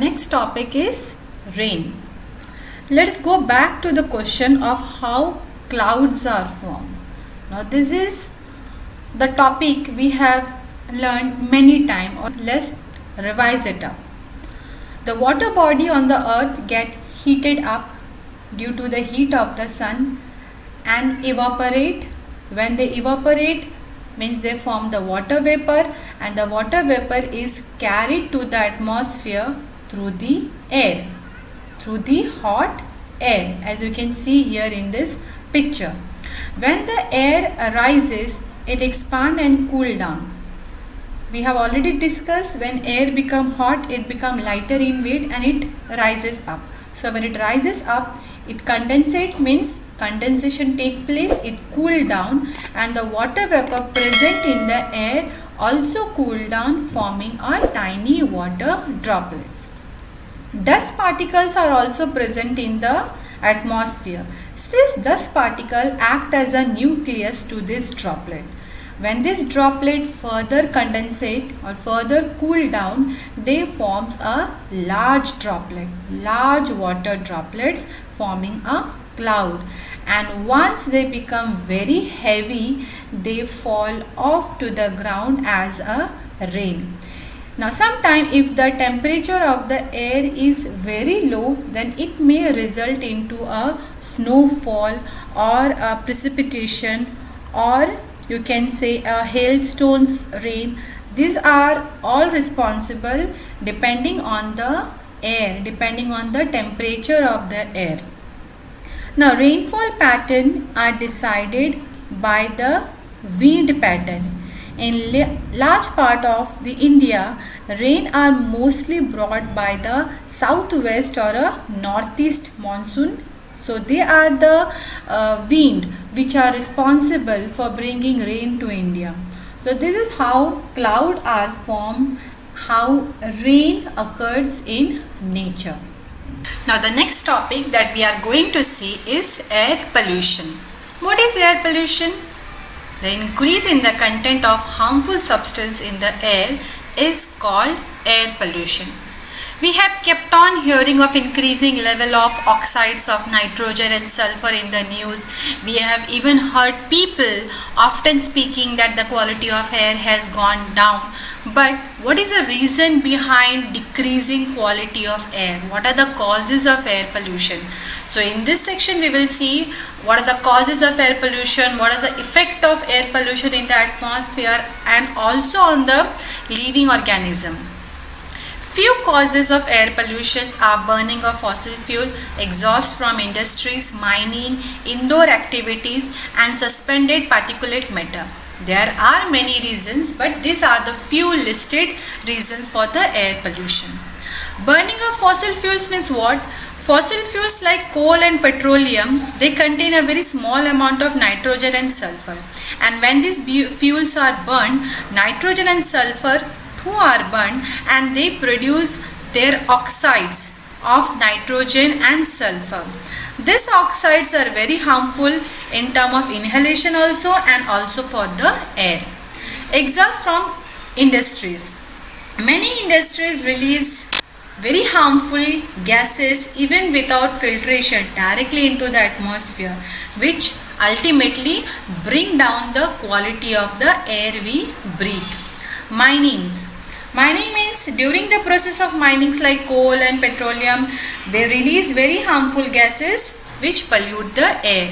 next topic is rain. Let's go back to the question of how clouds are formed. Now this is the topic we have learned many times. Let's revise it up. The water body on the earth get heated up due to the heat of the sun and evaporate. When they evaporate means they form the water vapor, and the water vapor is carried to the atmosphere through the air, through the hot air, as you can see here in this picture. When the air rises, it expands and cool down. We have already discussed when air become hot, it become lighter in weight and it rises up. So when it rises up, it condensate, means condensation take place, it cool down, and the water vapor present in the air also cool down, forming a tiny water droplets. Dust particles are also present in the atmosphere. This dust particle act as a nucleus to this droplet. When this droplet further condensate or further cool down, they forms a large droplet, large water droplets forming a cloud. And once they become very heavy, they fall off to the ground as a rain. Now sometime if the temperature of the air is very low, then it may result into a snowfall or a precipitation, or you can say a hailstones rain. These are all responsible depending on the air, depending on the temperature of the air. Now rainfall pattern are decided by the wind pattern. In large part of the India, rain are mostly brought by the southwest or a northeast monsoon. So they are the wind which are responsible for bringing rain to India. So this is how clouds are formed, how rain occurs in nature. Now the next topic that we are going to see is air pollution. What is air pollution? The increase in the content of harmful substance in the air is called air pollution. We have kept on hearing of increasing level of oxides of nitrogen and sulfur in the news. We have even heard people often speaking that the quality of air has gone down. But what is the reason behind decreasing quality of air? What are the causes of air pollution? So in this section we will see what are the causes of air pollution, what is the effect of air pollution in the atmosphere, and also on the living organism. Few causes of air pollution are burning of fossil fuel, exhaust from industries, mining, indoor activities, and suspended particulate matter. There are many reasons, but these are the few listed reasons for the air pollution. Burning of fossil fuels means what? Fossil fuels like coal and petroleum, they contain a very small amount of nitrogen and sulfur. And when these fuels are burned, nitrogen and sulfur too are burned, and they produce their oxides of nitrogen and sulfur. These oxides are very harmful in terms of inhalation also, and also for the air. Exhaust from industries. Many industries release very harmful gases even without filtration directly into the atmosphere, which ultimately bring down the quality of the air we breathe. Mining means during the process of minings like coal and petroleum, they release very harmful gases which pollute the air.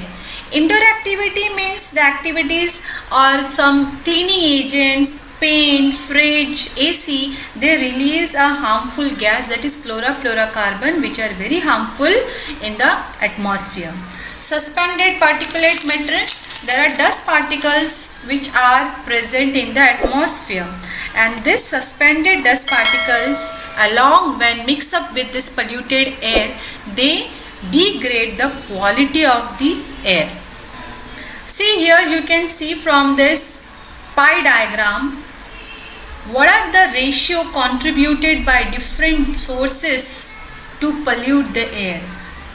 Indoor activity means the activities or some cleaning agents, paint, fridge, AC, they release a harmful gas, that is chlorofluorocarbon, which are very harmful in the atmosphere. Suspended particulate matter, there are dust particles which are present in the atmosphere, and this suspended dust particles along when mixed up with this polluted air, they degrade the quality of the air. See here, you can see from this pie diagram what are the ratio contributed by different sources to pollute the air.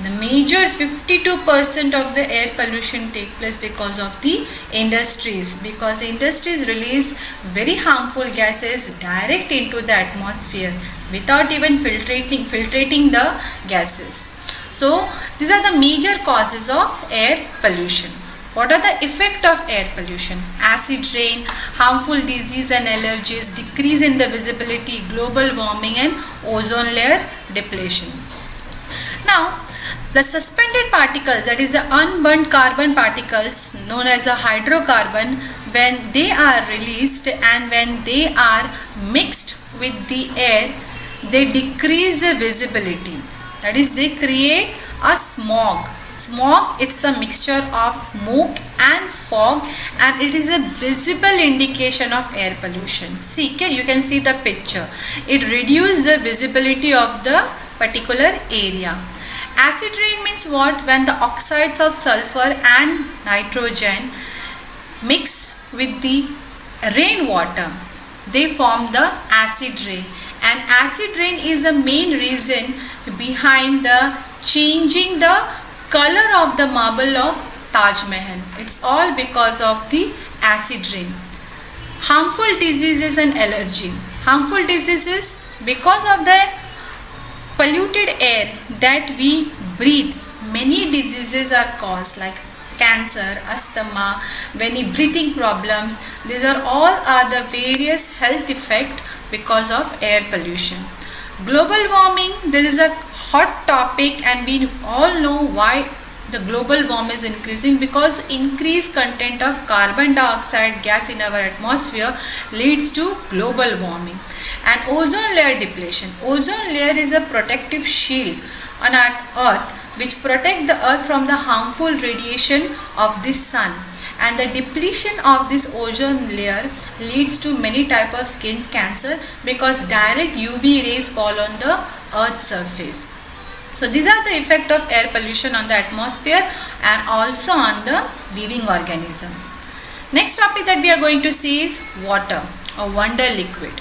The major 52% of the air pollution take place because of the industries, because industries release very harmful gases direct into the atmosphere. without even filtrating the gases. So these are the major causes of air pollution. What are the effect of air pollution? Acid rain, harmful disease and allergies, decrease in the visibility, global warming and ozone layer depletion. Now, the suspended particles, that is the unburnt carbon particles known as a hydrocarbon, when they are released and when they are mixed with the air, they decrease the visibility. That is, they create a smog. Smog, it's a mixture of smoke and fog, and it is a visible indication of air pollution. See, you can see the picture. It reduces the visibility of the particular area. Acid rain means what? When the oxides of sulfur and nitrogen mix with the rainwater, they form the acid rain. And acid rain is the main reason behind the changing the color of the marble of Taj Mahal. It's all because of the acid rain. Harmful diseases and allergy. Harmful diseases because of the polluted air that we breathe. Many diseases are caused like cancer, asthma, many breathing problems. These are all the various health effects because of air pollution. Global warming, this is a hot topic, and we all know why the global warming is increasing, because increased content of carbon dioxide gas in our atmosphere leads to global warming. And ozone layer depletion. Ozone layer is a protective shield on our earth which protect the earth from the harmful radiation of the sun, and the depletion of this ozone layer leads to many type of skin cancer because direct UV rays fall on the earth's surface. So these are the effect of air pollution on the atmosphere and also on the living organism. Next topic that we are going to see is water, a wonder liquid.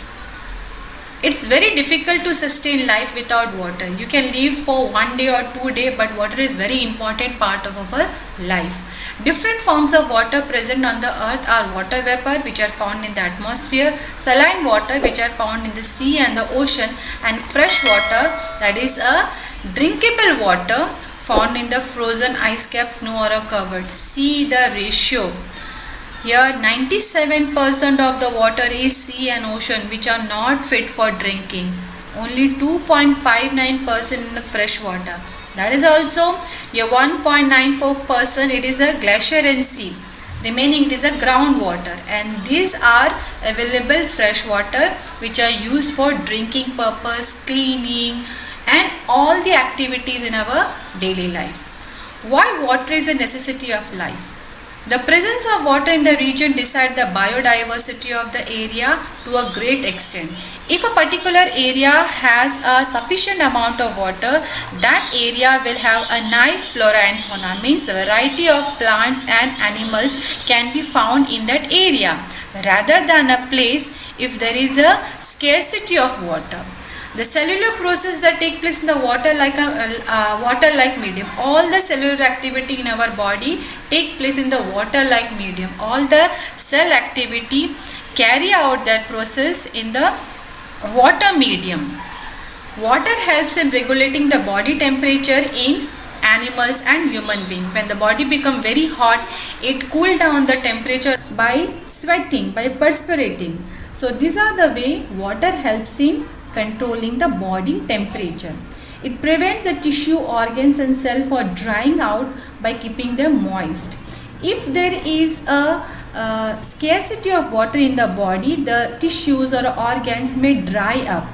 It's very difficult to sustain life without water. You can live for 1 day or 2 days, but water is very important part of our life. Different forms of water present on the earth are water vapor, which are found in the atmosphere, saline water, which are found in the sea and the ocean, and fresh water, that is a drinkable water found in the frozen ice caps, snow or covered. See the ratio. Here 97% of the water is sea and ocean, which are not fit for drinking. Only 2.59% in the fresh water. That is also your 1.94%, it is a glacier and sea. Remaining it is a groundwater, and these are available fresh water which are used for drinking purpose, cleaning and all the activities in our daily life. Why water is a necessity of life? The presence of water in the region decides the biodiversity of the area to a great extent. If a particular area has a sufficient amount of water, that area will have a nice flora and fauna, means a variety of plants and animals can be found in that area, rather than a place if there is a scarcity of water. The cellular process that take place in the water-like medium. All the cellular activity in our body take place in the water-like medium. All the cell activity carry out that process in the water medium. Water helps in regulating the body temperature in animals and human beings. When the body become very hot, it cool down the temperature by sweating, by perspirating. So these are the way water helps in controlling the body temperature. It prevents the tissue, organs and cell for drying out by keeping them moist. If there is a scarcity of water in the body, the tissues or organs may dry up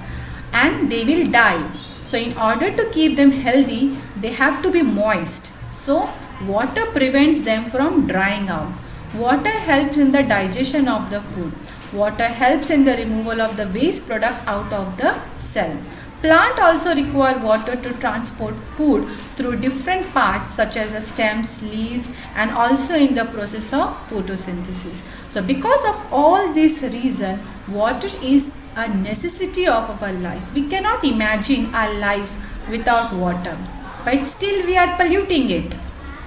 and they will die. So in order to keep them healthy, they have to be moist. So water prevents them from drying out. Water helps in the digestion of the food. Water helps in the removal of the waste product out of the cell. Plant also require water to transport food through different parts such as the stems, leaves and also in the process of photosynthesis. So because of all this reason, water is a necessity of our life. We cannot imagine our life without water, but still we are polluting it.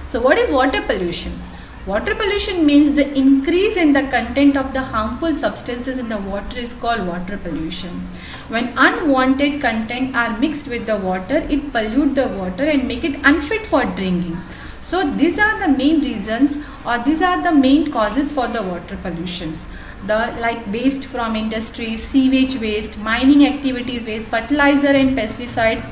So what is water pollution? Water pollution means the increase in the content of the harmful substances in the water is called water pollution. When unwanted content are mixed with the water, it pollute the water and make it unfit for drinking. So these are the main reasons, or these are the main causes for the water pollutions. The like waste from industries, sewage waste, mining activities waste, fertilizer and pesticides,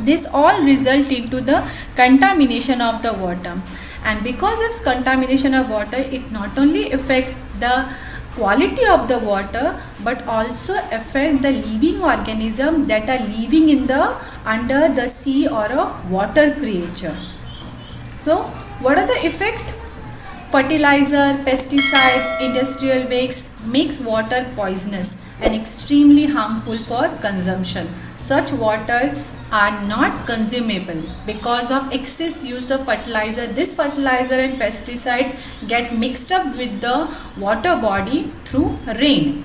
this all result into the contamination of the water. And because of contamination of water, it not only affect the quality of the water but also affect the living organism that are living in the under the sea or a water creature. So what are the effect? Fertilizer, pesticides, industrial waste makes water poisonous and extremely harmful for consumption. Such water are not consumable because of excess use of fertilizer. This fertilizer and pesticides get mixed up with the water body through rain,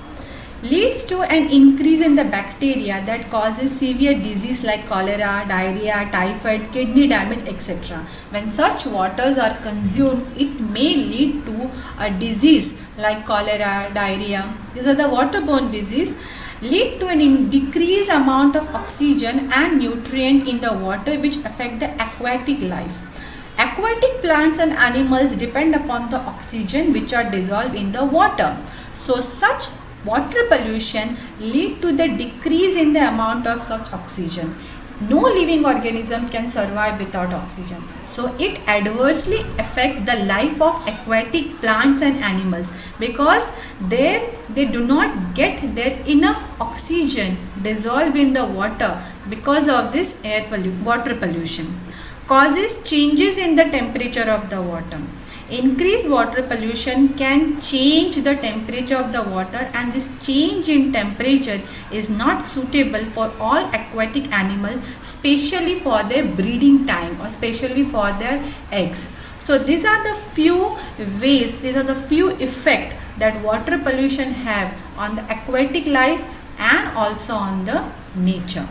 leads to an increase in the bacteria that causes severe disease like cholera, diarrhea, typhoid, kidney damage, etc. When such waters are consumed, it may lead to a disease like cholera, diarrhea. These are the waterborne disease, lead to an decreased amount of oxygen and nutrient in the water, which affect the aquatic life. Aquatic plants and animals depend upon the oxygen which are dissolved in the water. So such water pollution lead to the decrease in the amount of such oxygen. No living organism can survive without oxygen. So it adversely affects the life of aquatic plants and animals because they do not get their enough oxygen dissolved in the water because of this water pollution. Causes changes in the temperature of the water. Increased water pollution can change the temperature of the water, and this change in temperature is not suitable for all aquatic animals, especially for their breeding time or especially for their eggs. So these are the few ways, these are the few effects that water pollution have on the aquatic life and also on the nature.